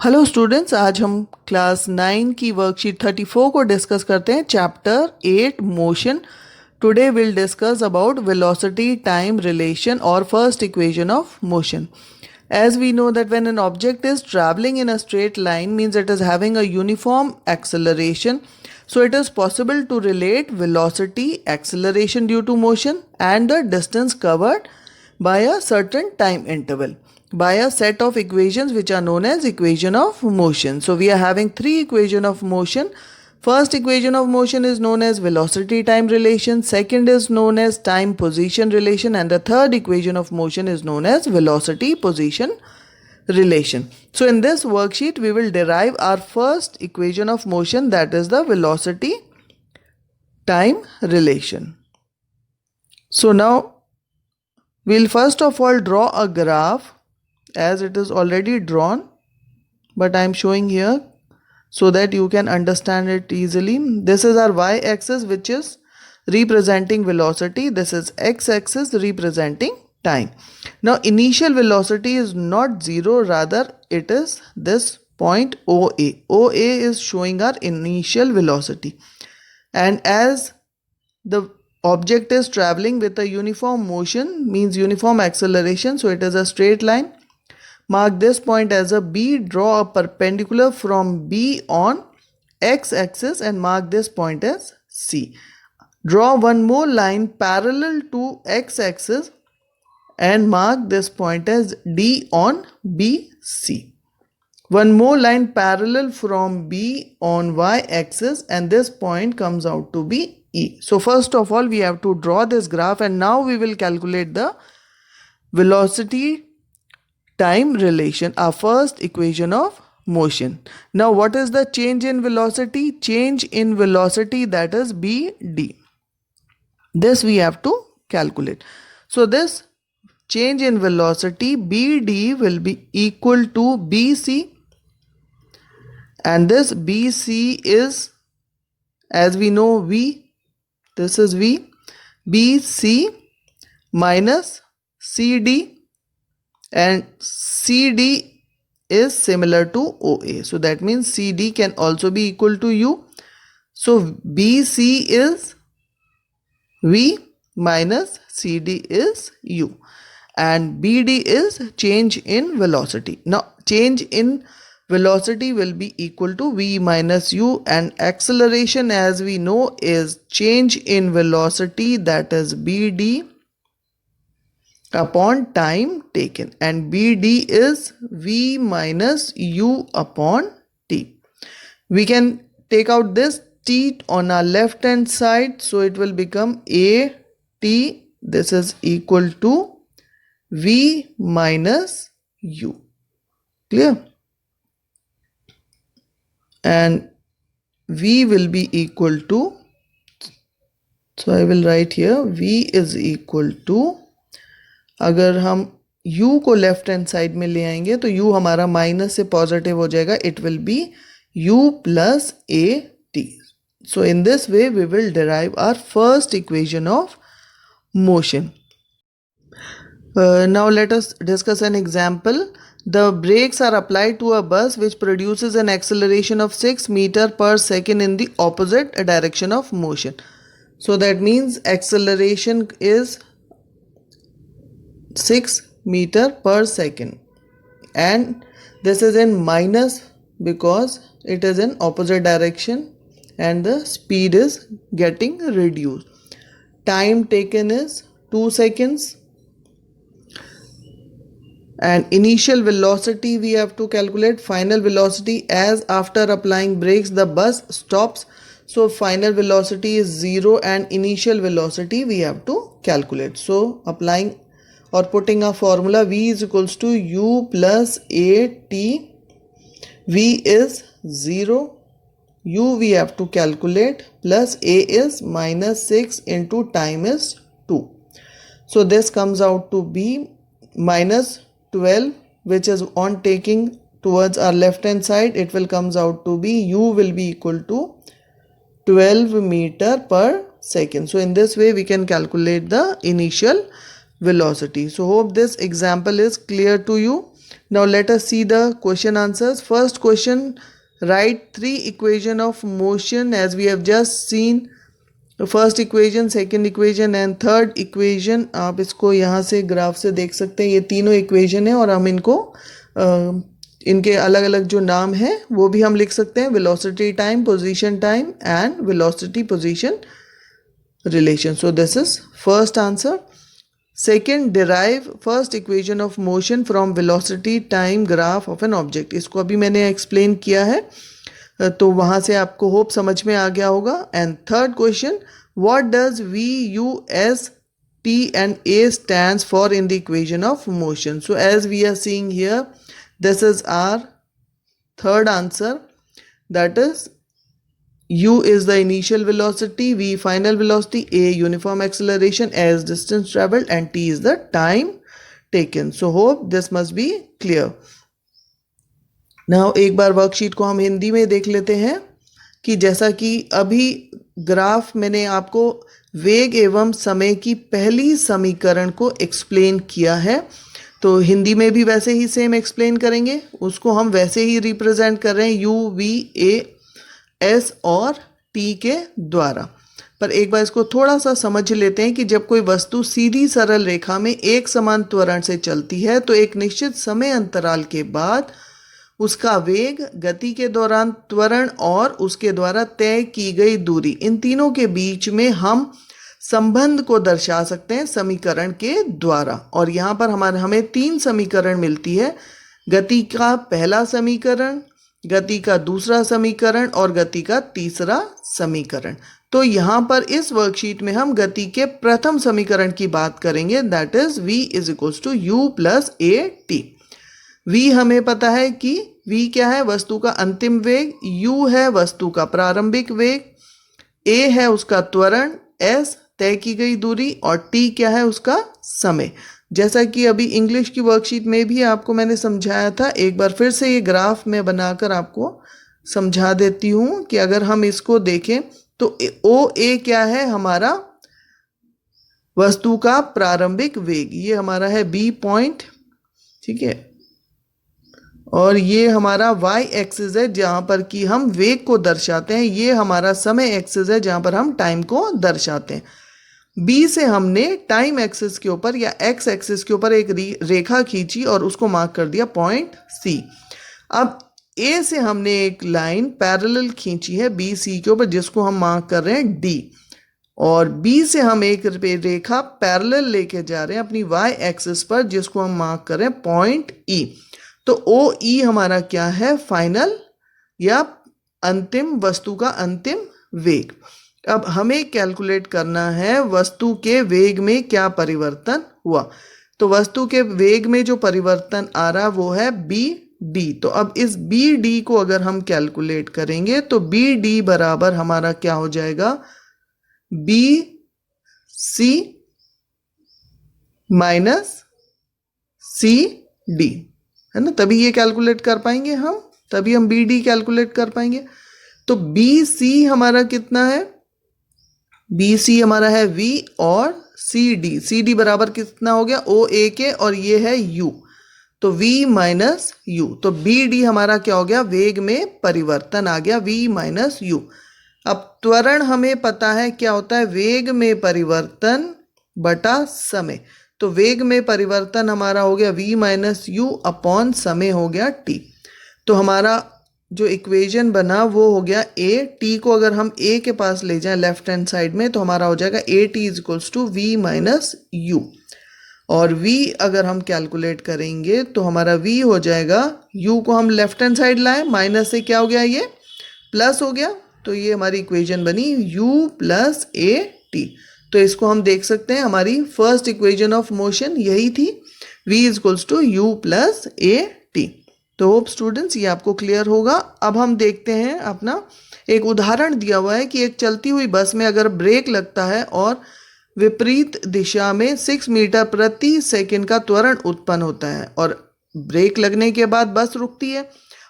Hello students, आज हम class 9 की वर्कशीट 34 को डिस्कस करते हैं. Chapter 8 motion. Today will discuss about velocity time relation और first equation of motion. As we know that when an object is traveling in a straight line means it is having a uniform acceleration. So it is possible to relate velocity, acceleration due to motion and the distance covered by a certain time interval by a set of equations which are known as equation of motion. So we are having three equation of motion. First equation of motion is known as velocity time relation, second is known as time position relation, and the third equation of motion is known as velocity position relation. So in this worksheet we will derive our first equation of motion, that is the velocity time relation. So now we'll first of all draw a graph as it is already drawn, but I am showing here so that you can understand it easily. This is our y-axis which is representing velocity. This is x-axis representing time. Now initial velocity is not 0, rather it is this point OA. OA is showing our initial velocity, and as the object is traveling with a uniform motion, means uniform acceleration, so it is a straight line. Mark this point as a B, draw a perpendicular from B on x-axis and mark this point as C. Draw one more line parallel to x-axis and mark this point as D on BC. One more line parallel from B on y-axis and this point comes out to be E. So first of all we have to draw this graph, and now we will calculate the velocity time relation, our first equation of motion. Now what is the change in velocity? Change in velocity, that is BD. This we have to calculate. So this change in velocity BD will be equal to BC, and this BC is, as we know, V. This is V. BC minus CD, and CD is similar to OA. So that means CD can also be equal to U. So BC is V minus CD is U, and BD is change in velocity. Now change in velocity will be equal to V minus U, and acceleration, as we know, is change in velocity, that is BD upon time taken, and BD is V minus U upon T. We can take out this T on our left hand side, so it will become AT. This is equal to V minus U. Clear? And V will be equal to, so I will write here V is equal to, अगर हम U को left hand side में ले आएंगे तो U हमारा minus से positive हो जाएगा. It will be U plus AT. So in this way we will derive our first equation of motion. Now let us discuss an example. The brakes are applied to a bus which produces an acceleration of 6 meters per second in the opposite direction of motion. So that means acceleration is 6 meters per second, and this is in minus because it is in opposite direction and the speed is getting reduced. Time taken is 2 seconds, and initial velocity we have to calculate. Final velocity, as after applying brakes the bus stops, so final velocity is 0 and initial velocity we have to calculate. So applying or putting a formula, V is equals to U plus AT. V is 0, U we have to calculate, plus A is minus 6 into time is 2. So this comes out to be minus 12, which is on taking towards our left hand side, it will comes out to be U will be equal to 12 meter per second. So in this way we can calculate the initial velocity. So hope this example is clear to you. Now let us see the question answers. First question, write 3 equation of motion as we have just seen. First equation, second equation and third equation. आप इसको यहाँ से graph से देख सकते हैं. ये तीनों इक्वेशन है और हम इनको इनके अलग अलग जो नाम है वो भी हम लिख सकते हैं. Velocity time, position time and velocity position relation. So this is first answer. Second, derive first equation of motion from velocity time graph of an object. इसको अभी मैंने एक्सप्लेन किया है तो वहाँ से आपको होप समझ में आ गया होगा. And third question, what does v u s t and a stands for in the equation of motion. So as we are seeing here, this is our third answer, that is u is the initial velocity, v final velocity, a uniform acceleration as distance traveled and t is the time taken. So hope this must be clear. Now एक बार worksheet को हम हिंदी में देख लेते हैं कि जैसा कि अभी ग्राफ मैंने आपको वेग एवं समय की पहली समीकरण को एक्सप्लेन किया है, तो हिंदी में भी वैसे ही सेम एक्सप्लेन करेंगे. उसको हम वैसे ही रिप्रेजेंट कर रहे हैं u v a s और t के द्वारा. पर एक बार इसको थोड़ा सा समझ लेते हैं कि जब कोई वस्तु सीधी सरल रेखा में एक समान त्वरण से चलती है तो एक निश्चित समय अंतराल के बाद उसका वेग, गति के दौरान त्वरण और उसके द्वारा तय की गई दूरी, इन तीनों के बीच में हम संबंध को दर्शा सकते हैं समीकरण के द्वारा. और यहाँ पर हमें 3 समीकरण मिलती है. गति का पहला समीकरण, गति का दूसरा समीकरण और गति का तीसरा समीकरण. तो यहाँ पर इस वर्कशीट में हम गति के प्रथम समीकरण की बात करेंगे, that is v is equals to u plus a t. v हमें पता है कि v क्या है, वस्तु का अंतिम वेग, u है वस्तु का प्रारंभिक वेग, a है उसका त्वरण, s तय की गई दूरी और t क्या है उसका समय. जैसा कि अभी इंग्लिश की वर्कशीट में भी आपको मैंने समझाया था, एक बार फिर से ये ग्राफ में बनाकर आपको समझा देती हूँ कि अगर हम इसको देखें तो ओ ए क्या है, हमारा वस्तु का प्रारंभिक वेग, ये हमारा है बी पॉइंट, ठीक है. और ये हमारा वाई एक्सिस है जहाँ पर कि हम वेग को दर्शाते हैं. ये हमारा समय एक्सिस है जहाँ पर हम टाइम को दर्शाते हैं. B से हमने टाइम एक्सिस के ऊपर या एक्स एक्सिस के ऊपर एक रेखा खींची और उसको मार्क कर दिया पॉइंट C. अब A से हमने एक लाइन पैरेलल खींची है बी सी के ऊपर जिसको हम मार्क कर रहे हैं D. और B से हम एक रेखा पैरेलल लेके जा रहे हैं अपनी Y एक्सिस पर जिसको हम मार्क कर रहे हैं पॉइंट E. तो OE हमारा क्या है, फाइनल या अंतिम, वस्तु का अंतिम वेग. अब हमें कैलकुलेट करना है वस्तु के वेग में क्या परिवर्तन हुआ. तो वस्तु के वेग में जो परिवर्तन आ रहा वो है बी डी. तो अब इस बी डी को अगर हम कैलकुलेट करेंगे तो बी डी बराबर हमारा क्या हो जाएगा, B C minus C D, है ना. तभी ये कैलकुलेट कर पाएंगे हम, तभी हम बी डी कैलकुलेट कर पाएंगे. तो बी सी हमारा कितना है, बी सी हमारा है v और सी डी. सी डी बराबर कितना हो गया, ओ ए के, और ये है u, तो v माइनस यू. तो बी डी हमारा क्या हो गया, वेग में परिवर्तन आ गया v माइनस यू. अब त्वरण हमें पता है क्या होता है, वेग में परिवर्तन बटा समय. तो वेग में परिवर्तन हमारा हो गया v माइनस यू अपॉन समय हो गया t. तो हमारा जो इक्वेशन बना वो हो गया a. t को अगर हम a के पास ले जाएं लेफ्ट हैंड साइड में तो हमारा हो जाएगा a t is equals to v minus u. और v अगर हम कैलकुलेट करेंगे तो हमारा v हो जाएगा, u को हम लेफ्ट हैंड साइड लाएं, माइनस से क्या हो गया, ये प्लस हो गया. तो ये हमारी इक्वेशन बनी u प्लस ए टी. तो इसको हम देख सकते हैं हमारी फर्स्ट इक्वेशन ऑफ मोशन यही थी, v is equals to u plus a t. तो होप स्टूडेंट्स ये आपको क्लियर होगा. अब हम देखते हैं अपना एक उदाहरण दिया हुआ है कि एक चलती हुई बस में अगर ब्रेक लगता है और विपरीत दिशा में 6 मीटर प्रति सेकंड का त्वरण उत्पन्न होता है और ब्रेक लगने के बाद बस रुकती है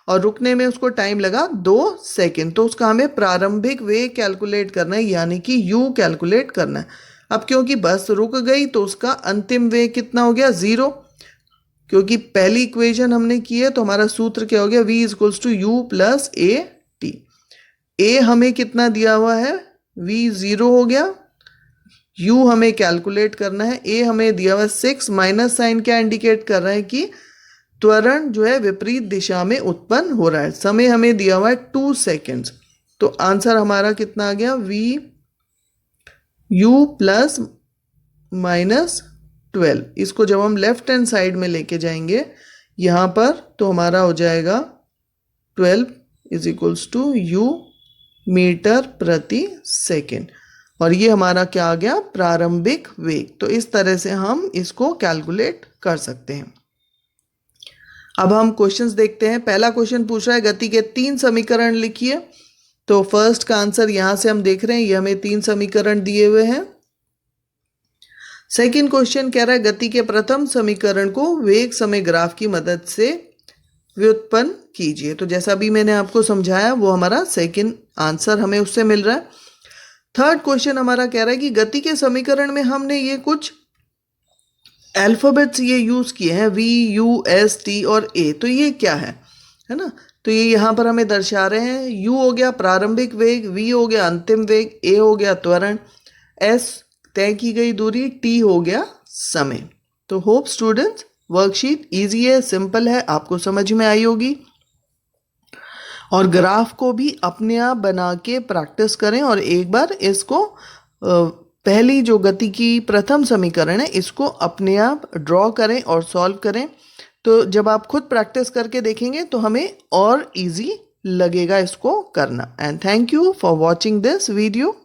और रुकने में उसको टाइम लगा 2 सेकंड. तो उसका हमें प्रारंभिक वेग कैलकुलेट करना है, यानी कि u कैलकुलेट करना है. अब क्योंकि बस रुक गई तो उसका अंतिम वेग कितना हो गया, 0. क्योंकि पहली इक्वेशन हमने की है तो हमारा सूत्र क्या हो गया, v equals to u plus a t. A हमें कितना दिया हुआ है, v 0 हो गया, u हमें कैलकुलेट करना है, ए हमें दिया हुआ है 6, माइनस साइन क्या इंडिकेट कर रहा है कि त्वरण जो है विपरीत दिशा में उत्पन्न हो रहा है। समय हमें दिया हुआ है 2 सेकेंड्स। तो आंसर हमारा कितना आ गया, v u प्लस माइनस 12। इसको जब हम लेफ्ट हैंड साइड में लेके जाएंगे यहाँ पर तो हमारा हो जाएगा 12 is equals to u metre प्रति सेकेंड, और ये हमारा क्या आ गया, प्रारंभिक वेग। तो इस तरह से हम इसको कैलकुलेट कर सकते हैं। अब हम क्वेश्चंस देखते हैं। पहला क्वेश्चन पूछ रहा है गति के 3 समीकरण लिखिए। तो फर्स्ट का आंसर यहां से हम देख रहे हैं, ये हमें 3 समीकरण दिए हुए हैं। सेकंड क्वेश्चन कह रहा है गति के प्रथम समीकरण को वेग समय ग्राफ की मदद से व्युत्पन्न कीजिए। तो जैसा भी मैंने आपको समझाया वो हमारा सेकंड आंसर हमें उससे मिल रहा है। थर्ड क्वेश्चन हमारा कह रहा है कि गति के समीकरण में हमने ये कुछ अल्फाबेट्स ये यूज किए हैं, v u s t और a। तो ये क्या है ना, तो ये यहाँ पर हमें दर्शा रहे हैं। u हो गया प्रारंभिक वेग, v हो गया अंतिम वेग, a हो गया त्वरण, s तय की गई दूरी, t हो गया समय। तो होप स्टूडेंट्स वर्कशीट इजी है, सिंपल है, आपको समझ में आई होगी। और ग्राफ को भी अपने आप बना के प्रैक्टिस करें और एक बार इसको पहली जो गति की प्रथम समीकरण है इसको अपने आप ड्रॉ करें और सॉल्व करें। तो जब आप खुद प्रैक्टिस करके देखेंगे तो हमें और इजी लगेगा इसको करना। And thank you for watching this video.